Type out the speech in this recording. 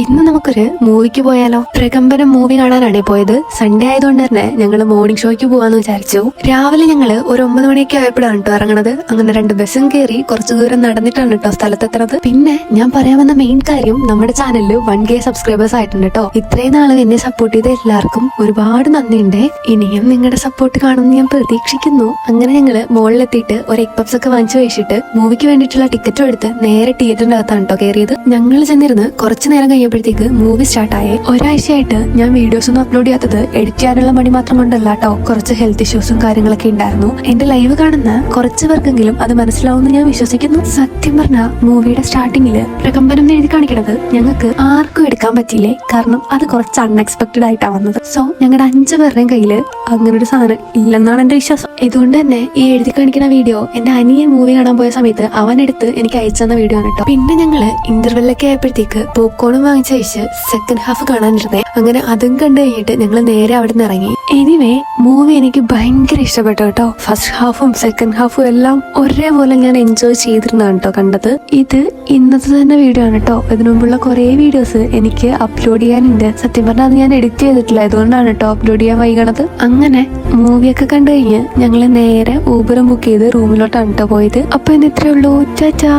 ഇന്ന് നമുക്കൊരു മൂവിക്ക് പോയാലോ? പ്രകമ്പനം മൂവി കാണാനാണ് പോയത്. സൺഡേ ആയതുകൊണ്ട് തന്നെ ഞങ്ങള് മോർണിംഗ് ഷോയ്ക്ക് പോവാന്ന് വിചാരിച്ചു. രാവിലെ ഞങ്ങള് ഒരു 9 മണിയൊക്കെ ആയപ്പോഴാണ് കേട്ടോ ഇറങ്ങണത്. അങ്ങനെ 2 ബസ്സും കയറി കുറച്ചു ദൂരം നടന്നിട്ടാണ് കേട്ടോ സ്ഥലത്തെത്തുന്നത്. പിന്നെ ഞാൻ പറയാൻ വന്ന മെയിൻ കാര്യം, നമ്മുടെ ചാനലിൽ 1K സബ്സ്ക്രൈബേഴ്സ് ആയിട്ടുണ്ട് കേട്ടോ. ഇത്രയും നാള് എന്നെ സപ്പോർട്ട് ചെയ്ത എല്ലാവർക്കും ഒരുപാട് നന്ദിയുണ്ട്. ഇനിയും നിങ്ങളുടെ സപ്പോർട്ട് കാണുമെന്ന് ഞാൻ പ്രതീക്ഷിക്കുന്നു. അങ്ങനെ ഞങ്ങള് മുകളിലെത്തിയിട്ട് ഒരു എഗ് പപ്സ് ഒക്കെ വാങ്ങിച്ചു കഴിച്ചിട്ട് മൂവിക്ക് വേണ്ടിയിട്ടുള്ള ടിക്കറ്റും എടുത്ത് നേരെ തിയേറ്ററിന്റെ അകത്താണ് കേട്ടോ കയറിയത്. ഞങ്ങൾ ചെന്നിരുന്ന് കുറച്ചു നേരം കഴിയുമ്പോഴത്തേക്ക് മൂവി സ്റ്റാർട്ടായി. ഒരാഴ്ചയായിട്ട് ഞാൻ വീഡിയോസ് ഒന്നും അപ്ലോഡ് ചെയ്യാത്തത് എഡിറ്റ് ചെയ്യാനുള്ള മടി മാത്രം കൊണ്ടല്ല കേട്ടോ. കുറച്ച് ഹെൽത്ത് ഇഷ്യൂസും കാര്യങ്ങളൊക്കെ ഉണ്ടായിരുന്നു. എന്റെ ലൈവ് കാണുന്ന കുറച്ചു പേർക്കെങ്കിലും അത് മനസ്സിലാവുമെന്ന് ഞാൻ വിശ്വസിക്കുന്നു. സത്യം പറഞ്ഞ മൂവിയുടെ സ്റ്റാർട്ടിങ്ങില് പ്രകമ്പനം എഴുതി കാണിക്കണത് ഞങ്ങൾക്ക് ആർക്കും എടുക്കാൻ പറ്റിയില്ലേ, കാരണം അത് കുറച്ച് അൺഎക്സ്പെക്ടഡ് ആയിട്ടാണ് വന്നത്. സോ ഞങ്ങളുടെ 5 പേരുടെയും കയ്യില് അങ്ങനെ ഒരു സാധനം ഇല്ലെന്നാണ് എന്റെ വിശ്വാസം. ഇതുകൊണ്ട് തന്നെ ഈ എഴുതി കാണിക്കുന്ന വീഡിയോ എന്റെ അനിയൻ മൂവി കാണാൻ പോയ സമയത്ത് അവനെടുത്ത് എനിക്ക് അയച്ചു തന്ന വീഡിയോ ആണ് കേട്ടോ. പിന്നെ ഞങ്ങള് ഇന്റർവെല്ലൊക്കെ ആയപ്പോഴത്തേക്ക് പോപ്കോണും വാങ്ങിച്ചയച്ച് സെക്കൻഡ് ഹാഫ് കാണാനിരുന്നേ. അങ്ങനെ അതും കണ്ടു കഴിഞ്ഞിട്ട് ഞങ്ങൾ നേരെ അവിടെ നിന്ന് ഇറങ്ങി. എനിവേ മൂവി എനിക്ക് ഭയങ്കര ഇഷ്ടപ്പെട്ടു കേട്ടോ. ഫസ്റ്റ് ഹാഫും സെക്കൻഡ് ഹാഫും എല്ലാം ഒരേപോലെ ഞാൻ എൻജോയ് ചെയ്തിരുന്നാണ് കേട്ടോ കണ്ടത്. ഇത് ഇന്നത്തെ തന്നെ വീഡിയോ ആണ് കേട്ടോ. ഇതിനു മുമ്പുള്ള കുറെ വീഡിയോസ് എനിക്ക് അപ്ലോഡ് ചെയ്യാനുണ്ട്. സത്യം പറഞ്ഞാൽ അത് ഞാൻ എഡിറ്റ് ചെയ്തിട്ടില്ല, അതുകൊണ്ടാണ് കേട്ടോ അപ്ലോഡ് ചെയ്യാൻ വൈകണത്. അങ്ങനെ മൂവിയൊക്കെ കണ്ടു കഴിഞ്ഞ് ഞങ്ങൾ നേരെ ഊബറും ബുക്ക് ചെയ്ത് റൂമിലോട്ടാണ് കേട്ടോ പോയത്. അപ്പൊ ഇന്ന് ഇത്രയേ ഉള്ളൂ. ചാച്ചാ.